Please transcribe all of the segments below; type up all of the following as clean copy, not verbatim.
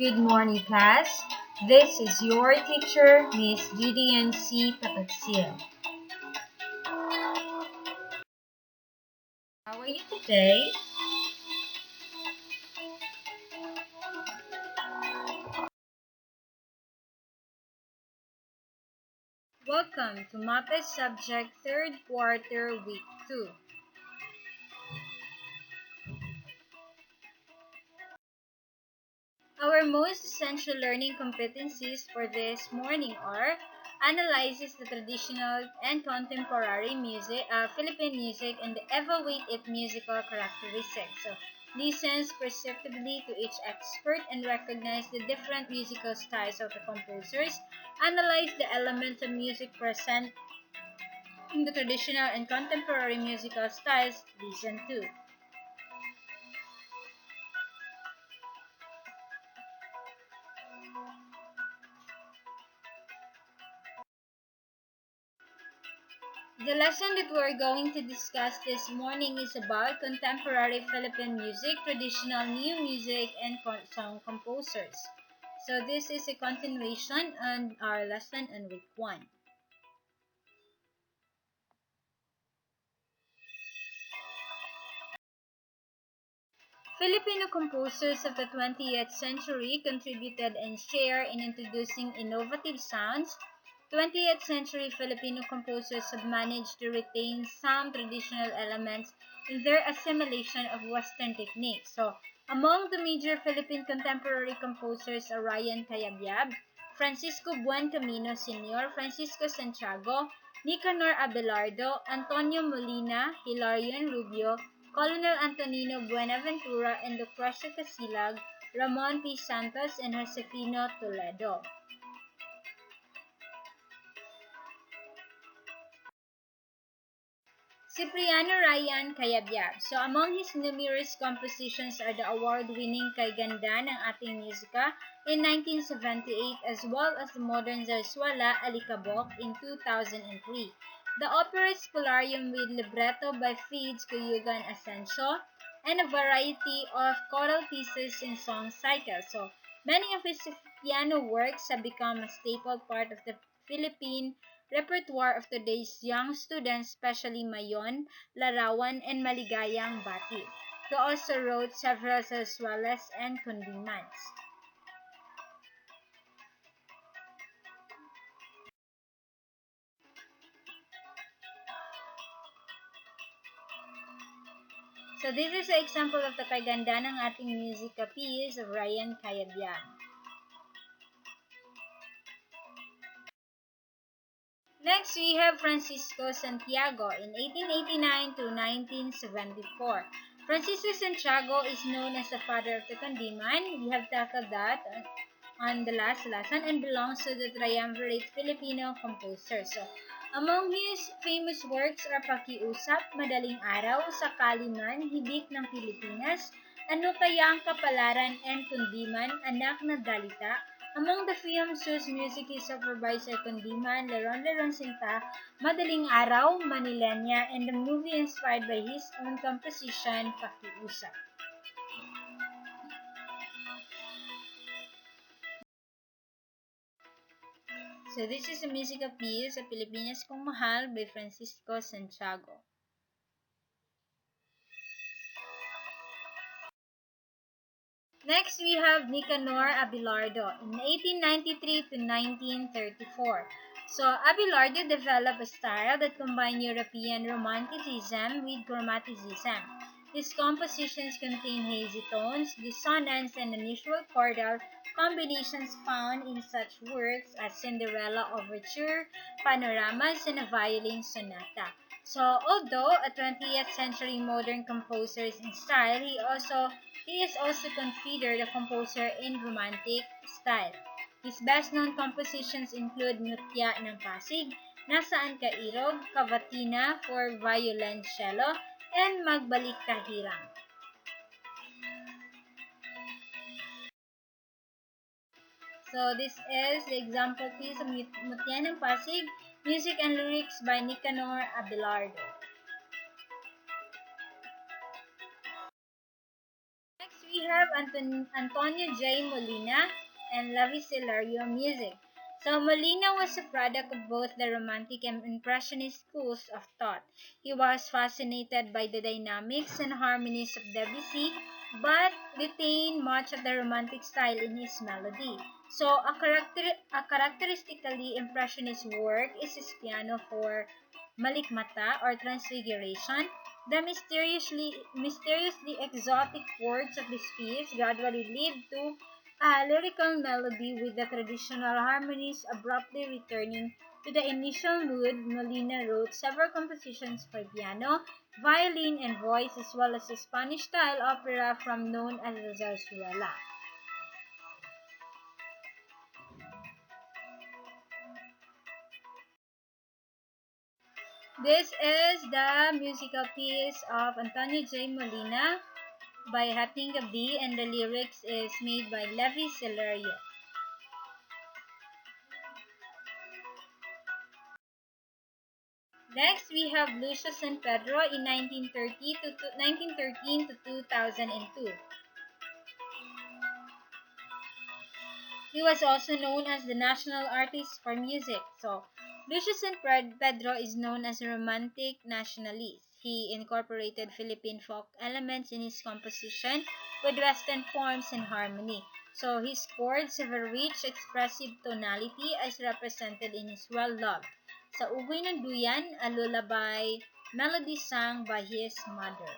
Good morning, class. This is your teacher, Miss Judy N.C. Patagsil. How are you today? Welcome to Mapeh Subject 3rd Quarter Week 2. Our most essential learning competencies for this morning are analyzes the traditional and contemporary music, Philippine music and evaluate its musical characteristics. So, listens perceptibly to each expert and recognize the different musical styles of the composers. Analyze the elements of music present in the traditional and contemporary musical styles. Listen to. The lesson that we're going to discuss this morning is about contemporary Philippine music, traditional new music, and song composers. So this is a continuation on our lesson on week 1. Filipino composers of the 20th century contributed and shared in introducing innovative sounds. 20th century Filipino composers have managed to retain some traditional elements in their assimilation of Western techniques. So, among the major Philippine contemporary composers are Ryan Cayabyab, Francisco Buenaventura Sr., Francisco Santiago, Nicanor Abilardo, Antonio Molina, Hilarion Rubio, Colonel Antonino Buenaventura, and Lucrecio Casilag, Ramon P. Santos, and Josefino Toledo. Cipriano Ryan Cayabyab. So, among his numerous compositions are the award-winning Kay Ganda ng Ating Musika in 1978 as well as the modern zarzuela Alikabok in 2003. The opera Spolarium with libretto by Fides Cuyugan Asensio and a variety of choral pieces in song cycles. So, many of his piano works have become a staple part of the Philippine repertoire of today's young students, especially Mayon, Larawan, and Maligayang Bati. He also wrote several zarzuelas and kundimans. So this is an example of the Kaganda ng Ating Musika piece of Ryan Cayabyab. Next, we have Francisco Santiago in 1889 to 1974. Francisco Santiago is known as the father of the Kundiman. We have tackled that on the last lesson and belongs to the triumvirate Filipino composer. So, among his famous works are Pakiusap, Madaling Araw, Sakali Man, Hibik ng Pilipinas, Ano Kaya ang Kapalaran, and Kundiman, Anak na Dalita. Among the films whose music is supervised are Kundiman, Leron Sinta, Madaling Araw, Manilenya, and the movie inspired by his own composition, Pakiusap. So this is a musical piece, Sa Pilipinas Kong Mahal by Francisco Santiago. Next, we have Nicanor Abilardo in 1893 to 1934. So, Abilardo developed a style that combined European romanticism with chromaticism. His compositions contain hazy tones, dissonance, and unusual chordal combinations found in such works as Cinderella Overture, Panoramas, and a Violin Sonata. So, although a 20th century modern composer in style, he is also considered a composer in Romantic style. His best-known compositions include Ngutya ng Pasig, Nasaan Ka Irog, Cavatina for violoncello, and Magbalik Ka Hirang. So this is the example piece of Ngutya ng Pasig, music and lyrics by Nicanor Abilardo. We have Antonio J. Molina and Laviselario music. So Molina was a product of both the Romantic and Impressionist schools of thought. He was fascinated by the dynamics and harmonies of Debussy, but retained much of the Romantic style in his melody. So a characteristically Impressionist work is his piano for Malikmata or Transfiguration. The mysteriously exotic words of this piece gradually lead to a lyrical melody with the traditional harmonies abruptly returning to the initial mood. Molina wrote several compositions for piano, violin, and voice, as well as a Spanish-style opera from known as the Zarzuela. This is the musical piece of Antonio J. Molina by Hatinga B, and the lyrics is made by Levi Celerio. Next, we have Lucio San Pedro in 1913 to 2002. He was also known as the national artist for music. So, Lucius and Pedro is known as a romantic nationalist. He incorporated Philippine folk elements in his composition with Western forms and harmony. So, his chords have a rich, expressive tonality as represented in his well-loved Sa Ugoy ng Duyan, a lullaby melody sung by his mother.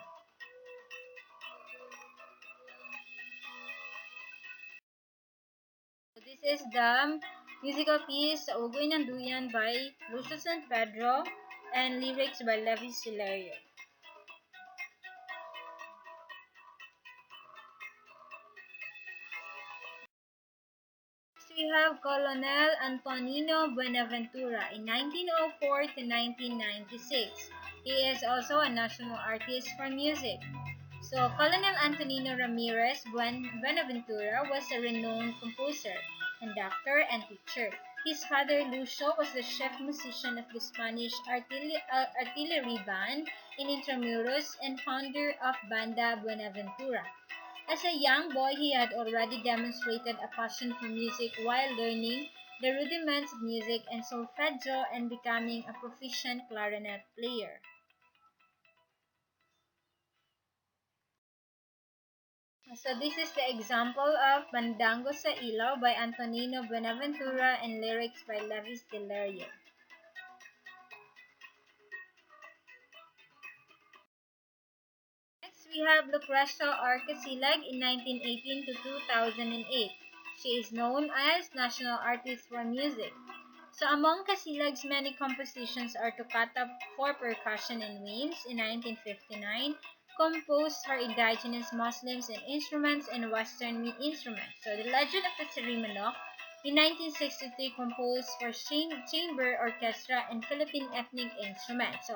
This is the musical piece Sa Ugoy ng Duyan by Lucio San Pedro and lyrics by Levi Celerio. Next we have Colonel Antonino Buenaventura in 1904 to 1996. He is also a national artist for music. So, Colonel Antonino Ramirez Buenaventura was a renowned composer, conductor, and teacher. His father, Lucio, was the chief musician of the Spanish artillery band in Intramuros and founder of Banda Buenaventura. As a young boy, he had already demonstrated a passion for music while learning the rudiments of music and solfeggio and becoming a proficient clarinet player. So this is the example of Bandango sa Ilaw by Antonino Buenaventura and lyrics by Levi Celerio. Next, we have Lucrecia Arcasilag in 1918 to 2008. She is known as National Artist for Music. So among Casilag's many compositions are Toccata for Percussion and Winds in 1959, composed for indigenous Muslims and instruments and Western instruments. So The Legend of the Sarimanok in 1963, composed for chamber orchestra and Philippine ethnic instruments. So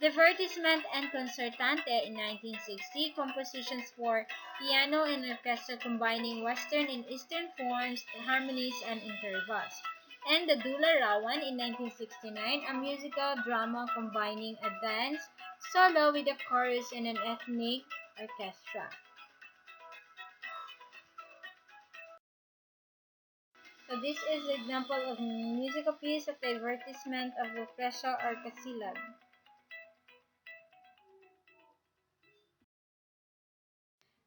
Divertisement and Concertante in 1960, compositions for piano and orchestra combining Western and Eastern forms, harmonies, and intervals. And the Dula Rawan in 1969, a musical drama combining a dance solo with a chorus and an ethnic orchestra. So this is an example of musical piece of the advertisement of Lucrecia Arcasilag.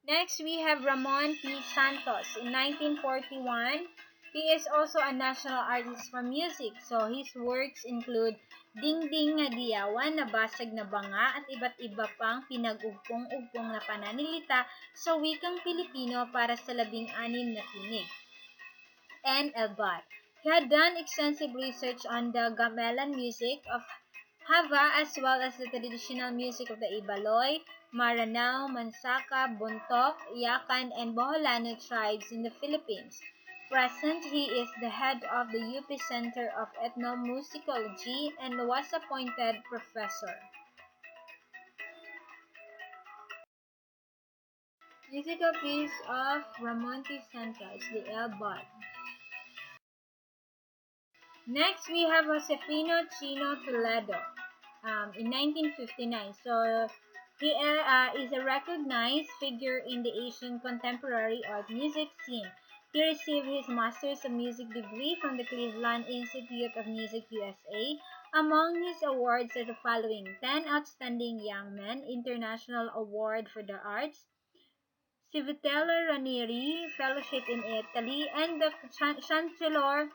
Next, we have Ramon P. Santos in 1941. He is also a national artist for music, so his works include Ding Ding nga Diyawan, Nabasag na Banga, at iba't iba pang pinag-ugpong-ugpong na pananalita sa wikang Pilipino para sa 16 na tinig. And Elbat. He had done extensive research on the gamelan music of Hava as well as the traditional music of the Ibaloy, Maranao, Mansaka, Bontoc, Yakan, and Boholano tribes in the Philippines. Present, he is the head of the UP Center of Ethnomusicology and was appointed professor. Musical piece of Ramon P. Santos, the El Bud. Next, we have Josefino Chino Toledo in 1959. So, He is a recognized figure in the Asian contemporary art music scene. He received his Master's of Music degree from the Cleveland Institute of Music, USA. Among his awards are the following: 10 Outstanding Young Men International Award for the Arts, Civitella Ranieri Fellowship in Italy, and the Chancellor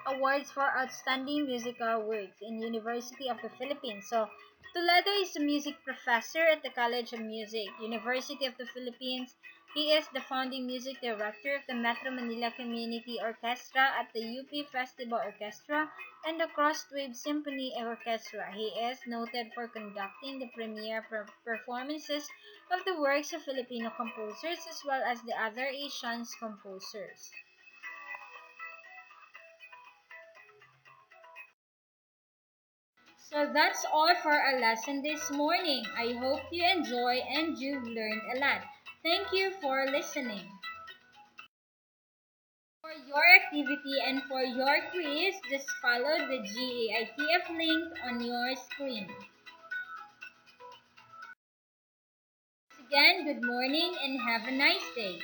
Awards for Outstanding Musical Works in University of the Philippines. So, Toledo is a music professor at the College of Music, University of the Philippines. He is the founding music director of the Metro Manila Community Orchestra at the UP Festival Orchestra and the Crosswave Symphony Orchestra. He is noted for conducting the premiere performances of the works of Filipino composers as well as the other Asian composers. So that's all for our lesson this morning. I hope you enjoy and you've learned a lot. Thank you for listening. For your activity and for your quiz, just follow the GAITF link on your screen. Again, good morning and have a nice day.